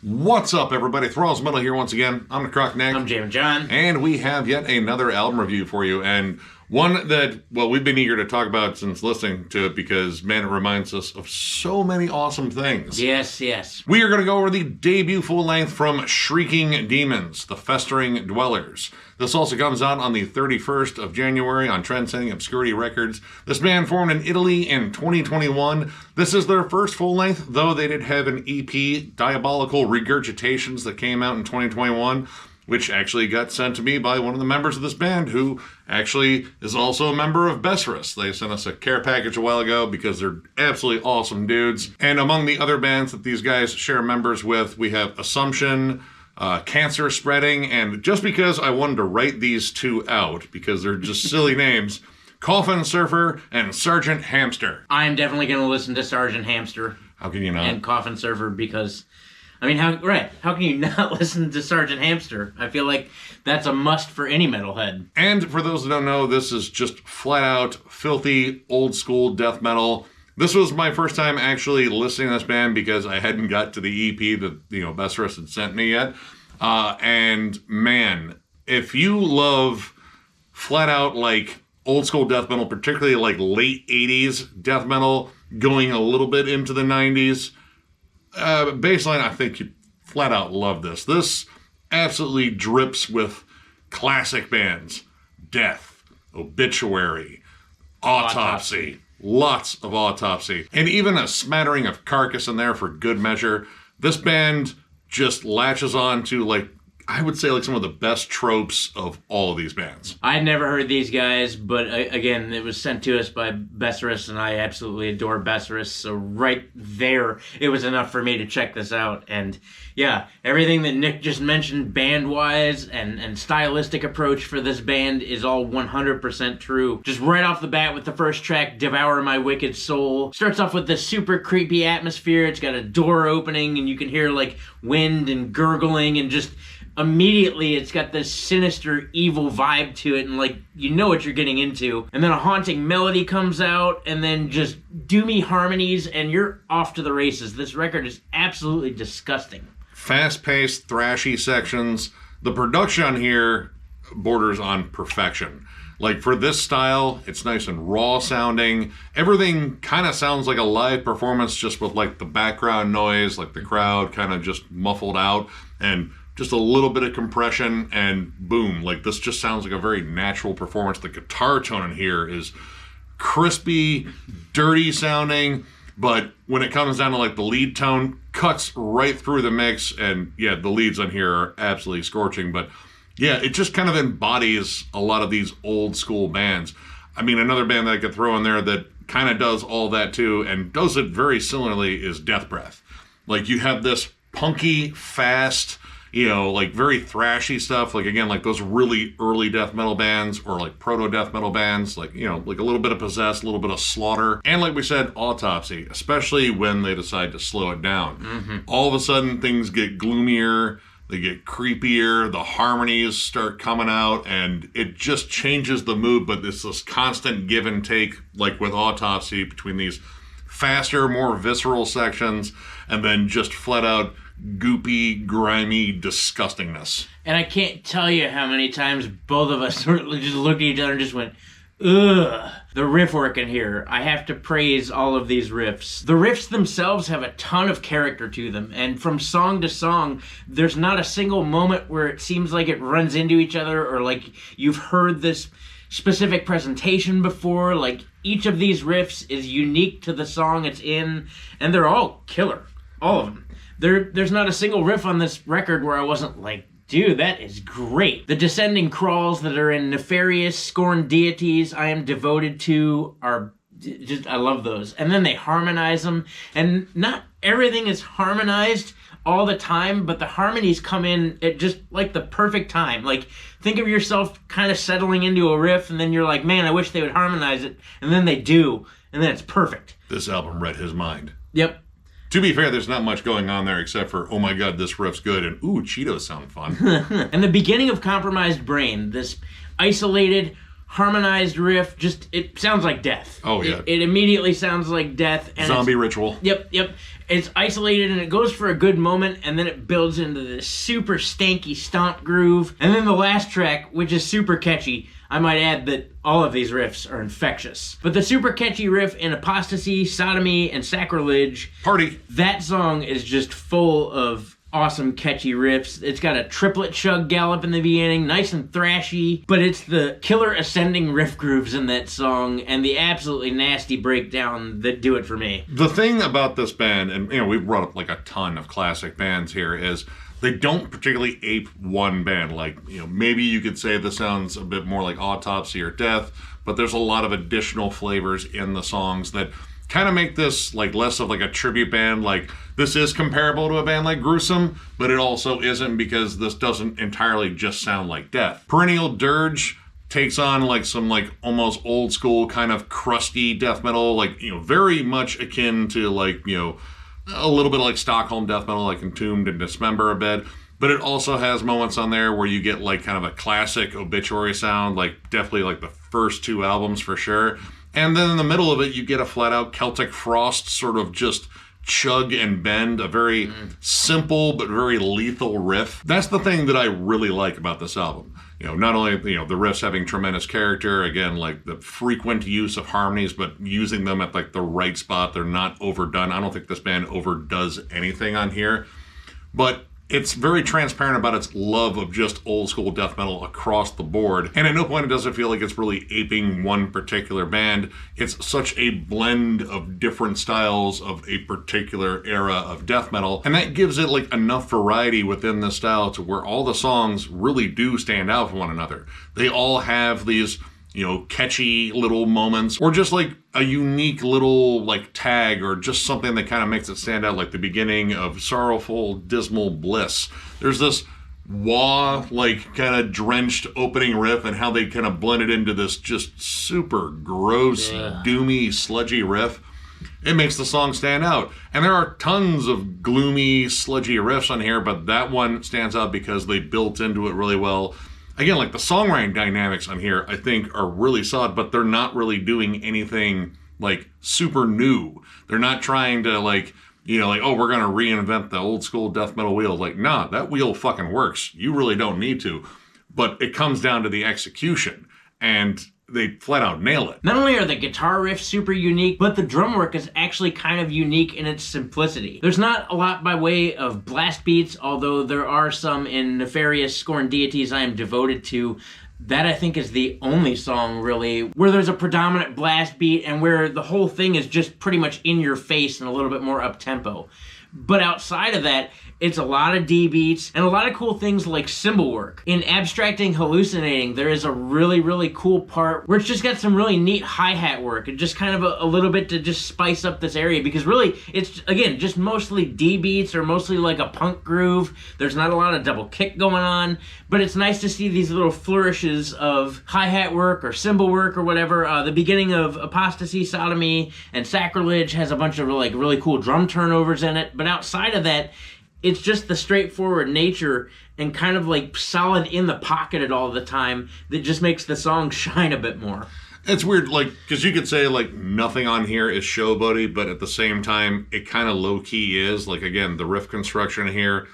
What's up, everybody? Thralls Metal here once again. I'm Necrotic Nick. I'm Jammin John. And we have yet another album review for you. And one that, well, we've been eager to talk about since listening to it because, man, it reminds us of so many awesome things. Yes, yes. We are going to go over the debut full-length from Shrieking Demons, the Festering Dwellers. This also comes out on the 31st of January on Trendsetting Obscurity Records. This band formed in Italy in 2021. This is their first full-length, though they did have an EP, Diabolical Regurgitations, that came out in 2021, which actually got sent to me by one of the members of this band, who actually is also a member of Besserus. They sent us a care package a while ago because they're absolutely awesome dudes. And among the other bands that these guys share members with, we have Assumption, Cancer Spreading, and just because I wanted to write these two out, because they're just silly names, Coffin Surfer and Sergeant Hamster. I'm definitely going to listen to Sergeant Hamster. How can you not? And Coffin Surfer because, I mean, how can you not listen to Sergeant Hamster? I feel like that's a must for any metalhead. And for those that don't know, this is just flat out, filthy, old school death metal. This was my first time actually listening to this band because I hadn't got to the EP that, Besserus had sent me yet. And man, if you love flat out like old school death metal, particularly like late 80s death metal going a little bit into the 90s, baseline, I think you flat out love this. This absolutely drips with classic bands. Death, Obituary, Autopsy. Lots of Autopsy. And even a smattering of Carcass in there for good measure. This band just latches on to, I would say, some of the best tropes of all of these bands. I had never heard these guys, but again, it was sent to us by Besserus, and I absolutely adore Besserus, so right there, it was enough for me to check this out. And yeah, everything that Nick just mentioned band-wise and stylistic approach for this band is all 100% true. Just right off the bat with the first track, Devour My Wicked Soul. Starts off with this super creepy atmosphere. It's got a door opening, and you can hear, wind and gurgling, and just immediately it's got this sinister, evil vibe to it, and you know what you're getting into. And then a haunting melody comes out, and then just doomy harmonies, and you're off to the races. This record is absolutely disgusting. Fast-paced, thrashy sections. The production on here borders on perfection. For this style, it's nice and raw sounding. Everything kind of sounds like a live performance, just with the background noise, the crowd kind of just muffled out, and just a little bit of compression, and boom, this just sounds like a very natural performance. The guitar tone in here is crispy, dirty sounding, but when it comes down to the lead tone, cuts right through the mix, and yeah, the leads on here are absolutely scorching, but yeah, it just kind of embodies a lot of these old school bands. I mean, another band that I could throw in there that kind of does all that too, and does it very similarly, is Death Breath. You have this punky, fast, very thrashy stuff, again, those really early death metal bands, or proto death metal bands, a little bit of Possessed, a little bit of Slaughter, and like we said, Autopsy, especially when they decide to slow it down. Mm-hmm. All of a sudden, things get gloomier, they get creepier, the harmonies start coming out, and it just changes the mood, but it's this constant give and take, with Autopsy, between these faster, more visceral sections, and then just flat out goopy, grimy disgustingness. And I can't tell you how many times both of us just looked at each other and just went, ugh. The riff work in here, I have to praise all of these riffs. The riffs themselves have a ton of character to them, and from song to song, there's not a single moment where it seems like it runs into each other, or you've heard this specific presentation before. Each of these riffs is unique to the song it's in, and they're all killer. All of them. There's not a single riff on this record where I wasn't dude, that is great. The descending crawls that are in Nefarious, Scorned Deities, I Am Devoted To, are just, I love those. And then they harmonize them, and not everything is harmonized all the time, but the harmonies come in at just the perfect time. Think of yourself kind of settling into a riff, and then you're like, man, I wish they would harmonize it, and then they do, and then it's perfect. This album read his mind. Yep. To be fair, there's not much going on there except for, oh my god, this riff's good, and ooh, Cheetos sound fun. And the beginning of Compromised Brain, this isolated, harmonized riff. Just, it sounds like death. Oh, yeah. It immediately sounds like death. And Zombie ritual. Yep. It's isolated and it goes for a good moment, and then it builds into this super stanky stomp groove. And then the last track, which is super catchy. I might add that all of these riffs are infectious. But the super catchy riff in Apostasy, Sodomy, and Sacrilege... Party. That song is just full of awesome catchy riffs. It's got a triplet chug gallop in the beginning, nice and thrashy, but it's the killer ascending riff grooves in that song and the absolutely nasty breakdown that do it for me. The thing about this band, and we've brought up like a ton of classic bands here, is they don't particularly ape one band. Like, maybe you could say this sounds a bit more like Autopsy or Death, but there's a lot of additional flavors in the songs that kind of make this like less of like a tribute band. Like, this is comparable to a band like Gruesome, but it also isn't, because this doesn't entirely just sound like Death. Perennial Dirge takes on like some like almost old school kind of crusty death metal, like, very much akin to like, a little bit like Stockholm death metal, like Entombed and Dismember a bit. But it also has moments on there where you get like kind of a classic Obituary sound, like definitely like the first two albums for sure. And then in the middle of it, you get a flat out Celtic Frost sort of just chug and bend, a very simple but very lethal riff. That's the thing that I really like about this album. Not only, the riffs having tremendous character, again, like the frequent use of harmonies, but using them at like the right spot. They're not overdone. I don't think this band overdoes anything on here, but it's very transparent about its love of just old school death metal across the board. And at no point it does it feel like it's really aping one particular band. It's such a blend of different styles of a particular era of death metal. And that gives it like enough variety within the style to where all the songs really do stand out from one another. They all have these, catchy little moments, or just like a unique little like tag, or just something that kind of makes it stand out, like the beginning of Sorrowful Dismal Bliss. There's this wah, like kind of drenched opening riff, and how they kind of blend it into this just super gross, doomy, sludgy riff. It makes the song stand out. And there are tons of gloomy, sludgy riffs on here, but that one stands out because they built into it really well. Again, like the songwriting dynamics on here, I think are really solid, but they're not really doing anything like super new. They're not trying to like, oh, we're going to reinvent the old school death metal wheel. Like, nah, that wheel fucking works. You really don't need to. But it comes down to the execution, and they flat out nail it. Not only are the guitar riffs super unique, but the drum work is actually kind of unique in its simplicity. There's not a lot by way of blast beats, although there are some in Nefarious Scorn Deities I Am Devoted To. That, I think, is the only song, really, where there's a predominant blast beat and where the whole thing is just pretty much in your face and a little bit more up-tempo. But outside of that, it's a lot of D beats and a lot of cool things like cymbal work. In Abstracting Hallucinating, there is a really, really cool part where it's just got some really neat hi-hat work and just kind of a little bit to just spice up this area, because really it's, again, just mostly D beats or mostly like a punk groove. There's not a lot of double kick going on, but it's nice to see these little flourishes of hi-hat work or cymbal work or whatever. The beginning of Apostasy, Sodomy, and Sacrilege has a bunch of like really cool drum turnovers in it, but outside of that, it's just the straightforward nature and kind of like solid in the pocket at all the time that just makes the song shine a bit more. It's weird, like, because you could say like nothing on here is showboaty, but at the same time, it kind of low-key is. Like, again, the riff construction here,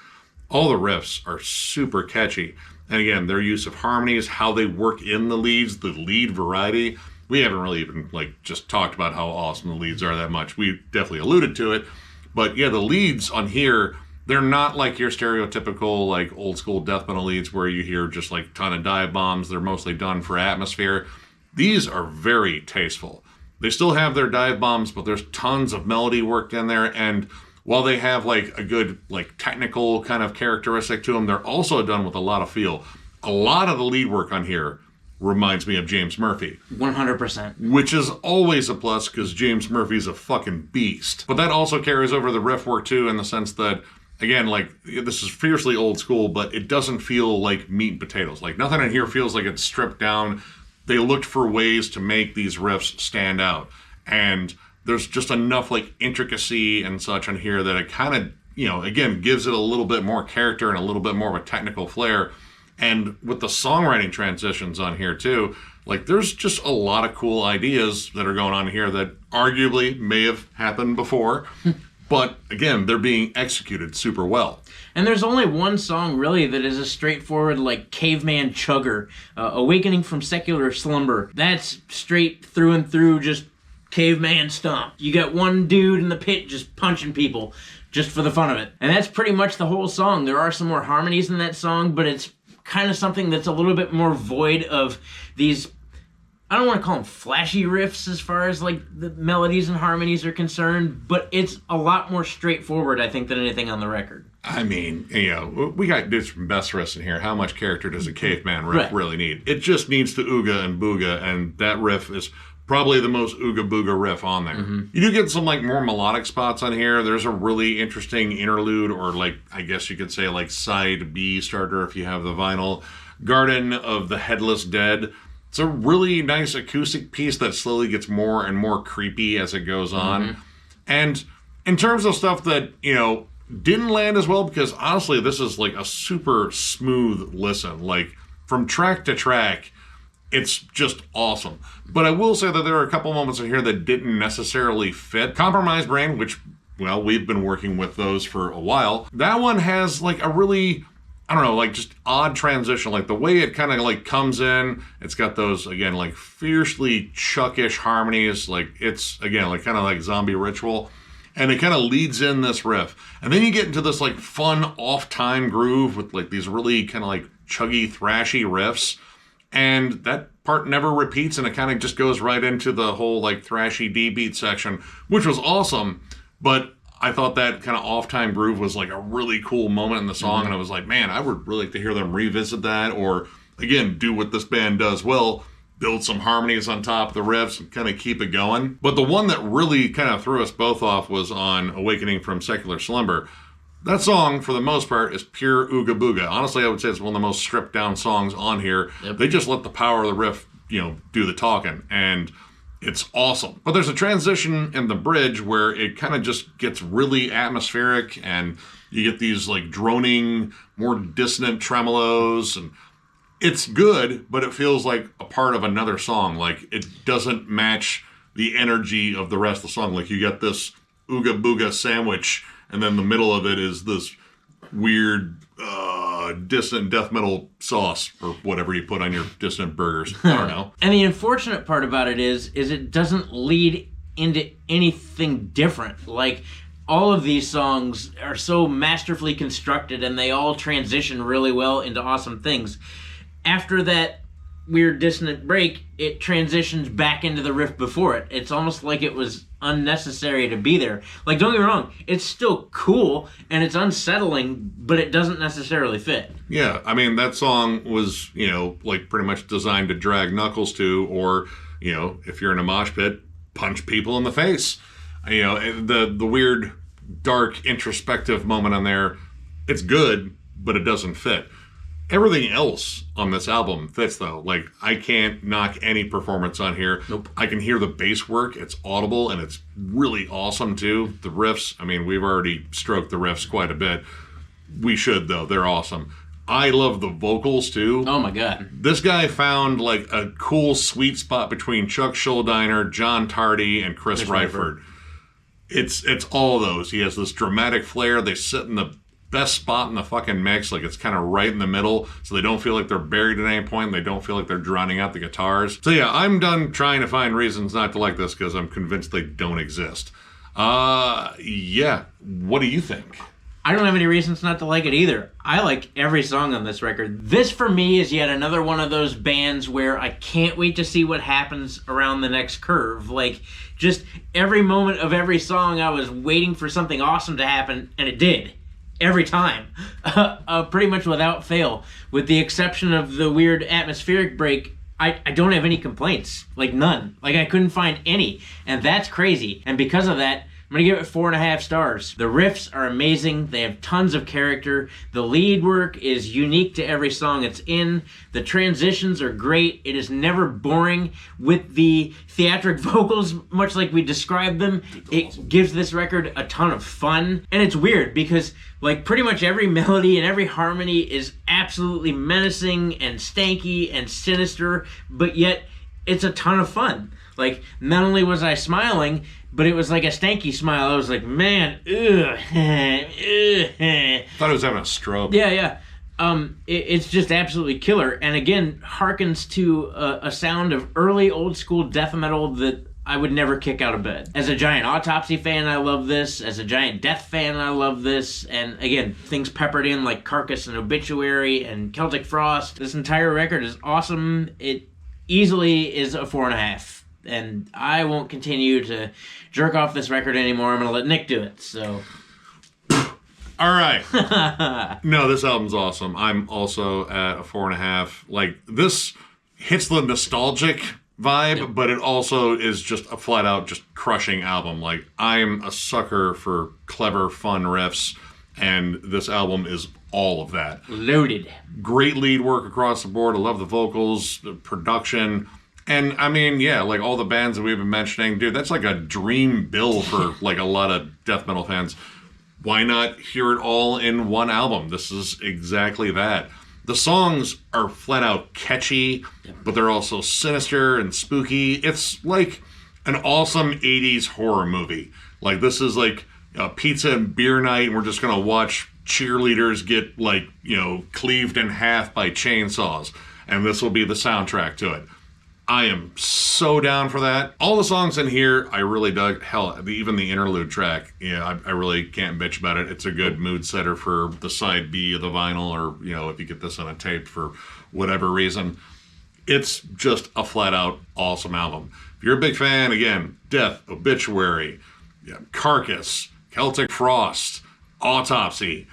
all the riffs are super catchy. And again, their use of harmonies, how they work in the leads, the lead variety. We haven't really even like just talked about how awesome the leads are that much. We definitely alluded to it. But yeah, the leads on here, they're not like your stereotypical like old school death metal leads where you hear just like ton of dive bombs. They're mostly done for atmosphere. These are very tasteful. They still have their dive bombs, but there's tons of melody worked in there. And while they have like a good like technical kind of characteristic to them, they're also done with a lot of feel. A lot of the lead work on here reminds me of James Murphy. 100%. Which is always a plus because James Murphy's a fucking beast. But that also carries over the riff work too, in the sense that, again, like, this is fiercely old school, but it doesn't feel like meat and potatoes. Like, nothing in here feels like it's stripped down. They looked for ways to make these riffs stand out. And there's just enough, like, intricacy and such on here that it kind of, again, gives it a little bit more character and a little bit more of a technical flair. And with the songwriting transitions on here, too, Like, there's just a lot of cool ideas that are going on here that arguably may have happened before. But, again, they're being executed super well. And there's only one song, really, that is a straightforward, like, caveman chugger. Awakening from Secular Slumber. That's straight through and through, just caveman stomp. You got one dude in the pit just punching people, just for the fun of it. And that's pretty much the whole song. There are some more harmonies in that song, but it's kind of something that's a little bit more void of these, I don't want to call them flashy riffs as far as like the melodies and harmonies are concerned, but it's a lot more straightforward, I think, than anything on the record. I mean, you know, we got dudes from Best Riffs in here. How much character does a caveman riff really need? It just needs to ooga and booga, and that riff is probably the most ooga booga riff on there. You do get some like more melodic spots on here. There's a really interesting interlude, or like, I guess you could say like side B starter if you have the vinyl. Garden of the Headless Dead. It's a really nice acoustic piece that slowly gets more and more creepy as it goes on. And in terms of stuff that, you know, didn't land as well, because honestly, this is like a super smooth listen. Like, from track to track, it's just awesome. But I will say that there are a couple moments in here that didn't necessarily fit. Compromised Brain, which, well, we've been working with those for a while. That one has like a really, I don't know, like just odd transition. Like the way it kind of like comes in, it's got those, again, like fiercely Chuck-ish harmonies. Like it's, again, like kind of like Zombie Ritual. And it kind of leads in this riff. And then you get into this like fun off-time groove with like these really kind of like chuggy, thrashy riffs. And that part never repeats, and it kind of just goes right into the whole like thrashy D beat section, which was awesome. But I thought that kind of off-time groove was like a really cool moment in the song, and I was like, man, I would really like to hear them revisit that, or again, do what this band does well, build some harmonies on top of the riffs and kind of keep it going. But the one that really kind of threw us both off was on Awakening from Secular Slumber. That song, for the most part, is pure ooga booga. Honestly, I would say it's one of the most stripped down songs on here. They just let the power of the riff, you know, do the talking, and it's awesome. But there's a transition in the bridge where it kind of just gets really atmospheric, and you get these like droning, more dissonant tremolos, and it's good, but it feels like a part of another song. Like, it doesn't match the energy of the rest of the song. Like, you get this ooga booga sandwich, and then the middle of it is this weird, dissonant death metal sauce, or whatever you put on your dissonant burgers. I don't know. And the unfortunate part about it is it doesn't lead into anything different. Like, all of these songs are so masterfully constructed, and they all transition really well into awesome things. After that weird dissonant break, it transitions back into the riff before it. It's almost like it was unnecessary to be there. Like, don't get me wrong, it's still cool and it's unsettling, but it doesn't necessarily fit. Yeah, I mean, that song was, you know, like pretty much designed to drag knuckles to, or, you know, if you're in a mosh pit, punch people in the face. You know, the weird, dark, introspective moment on there, it's good, but it doesn't fit. Everything else on this album fits, though. Like, I can't knock any performance on here. Nope. I can hear the bass work. It's audible, and it's really awesome, too. The riffs, I mean, we've already stroked the riffs quite a bit. We should, though. They're awesome. I love the vocals, too. Oh, my God. This guy found, like, a cool sweet spot between Chuck Schuldiner, John Tardy, and Chris Ryford. It's all those. He has this dramatic flair. They sit in the best spot in the fucking mix, like it's kind of right in the middle, so they don't feel like they're buried at any point, and they don't feel like they're drowning out the guitars. So yeah, I'm done trying to find reasons not to like this, because I'm convinced they don't exist. Yeah, what do you think? I don't have any reasons not to like it either. I like every song on this record. This, for me, is yet another one of those bands where I can't wait to see what happens around the next curve. Like, just every moment of every song, I was waiting for something awesome to happen, and it did. Every time. Pretty much without fail. With the exception of the weird atmospheric break, I don't have any complaints. Like, none. Like, I couldn't find any. And that's crazy. And because of that, I'm going to give it 4.5 stars. The riffs are amazing. They have tons of character. The lead work is unique to every song it's in. The transitions are great. It is never boring. With the theatric vocals, much like we described them, it gives this record a ton of fun. And it's weird because, like, pretty much every melody and every harmony is absolutely menacing and stanky and sinister, but yet it's a ton of fun. Like, not only was I smiling, but it was like a stanky smile. I was like, man, ugh. Thought I was having a stroke. Yeah. It's just absolutely killer. And again, harkens to a sound of early old school death metal that I would never kick out of bed. As a giant Autopsy fan, I love this. As a giant Death fan, I love this. And again, things peppered in like Carcass and Obituary and Celtic Frost. This entire record is awesome. It easily is a 4.5. And I won't continue to jerk off this record anymore. I'm going to let Nick do it, so... All right. No, this album's awesome. I'm also at a 4.5. Like, this hits the nostalgic vibe, but it also is just a flat out just crushing album. Like, I'm a sucker for clever, fun riffs, and this album is all of that. Loaded. Great lead work across the board. I love the vocals, the production. And I mean, yeah, like all the bands that we've been mentioning, dude, that's like a dream bill for like a lot of death metal fans. Why not hear it all in one album? This is exactly that. The songs are flat out catchy, but they're also sinister and spooky. It's like an awesome 80s horror movie. Like, this is like a pizza and beer night, and we're just going to watch cheerleaders get, like, you know, cleaved in half by chainsaws. And this will be the soundtrack to it. I am so down for that. All the songs in here, I really dug. Hell, even the interlude track, yeah, I really can't bitch about it. It's a good mood setter for the side B of the vinyl, or, you know, if you get this on a tape for whatever reason. It's just a flat out awesome album. If you're a big fan, again, Death, Obituary, Carcass, Celtic Frost, Autopsy,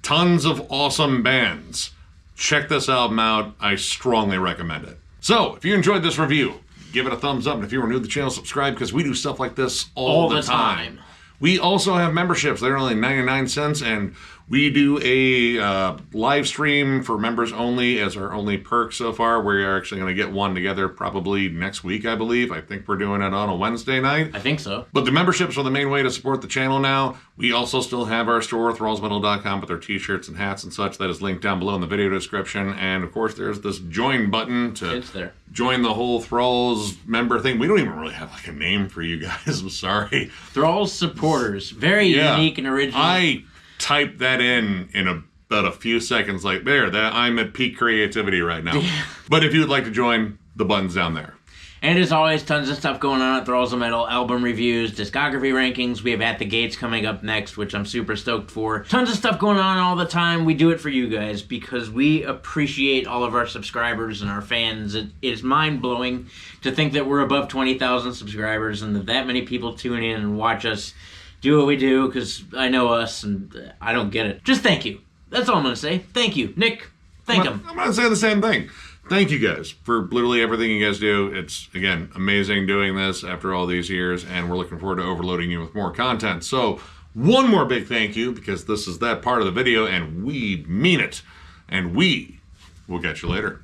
tons of awesome bands. Check this album out. I strongly recommend it. So, if you enjoyed this review, give it a thumbs up. And if you are new to the channel, subscribe, because we do stuff like this all the time. We also have memberships. They're only 99 cents, and we do a live stream for members only as our only perk so far. We're actually going to get one together probably next week, I believe. I think we're doing it on a Wednesday night. I think so. But the memberships are the main way to support the channel now. We also still have our store, thrallsmetal.com, with our t-shirts and hats and such. That is linked down below in the video description. And, of course, there's this join button to join the whole Thralls member thing. We don't even really have, like, a name for you guys. I'm sorry. Thralls supporters. Very unique and original. I typed that in about a few seconds, like, that I'm at peak creativity right now. But if you would like to join, the button's down there. And as always, tons of stuff going on at Thralls of Metal. Album reviews, discography rankings. We have At the Gates coming up next, which I'm super stoked for. Tons of stuff going on all the time. We do it for you guys because we appreciate all of our subscribers and our fans. It is mind-blowing to think that we're above 20,000 subscribers and that many people tune in and watch us do what we do, because I know us and I don't get it. Just thank you. That's all I'm going to say. Thank you. Nick, thank him. I'm going to say the same thing. Thank you guys for literally everything you guys do. It's, again, amazing doing this after all these years, and we're looking forward to overloading you with more content. So, one more big thank you, because this is that part of the video, and we mean it. And we will catch you later.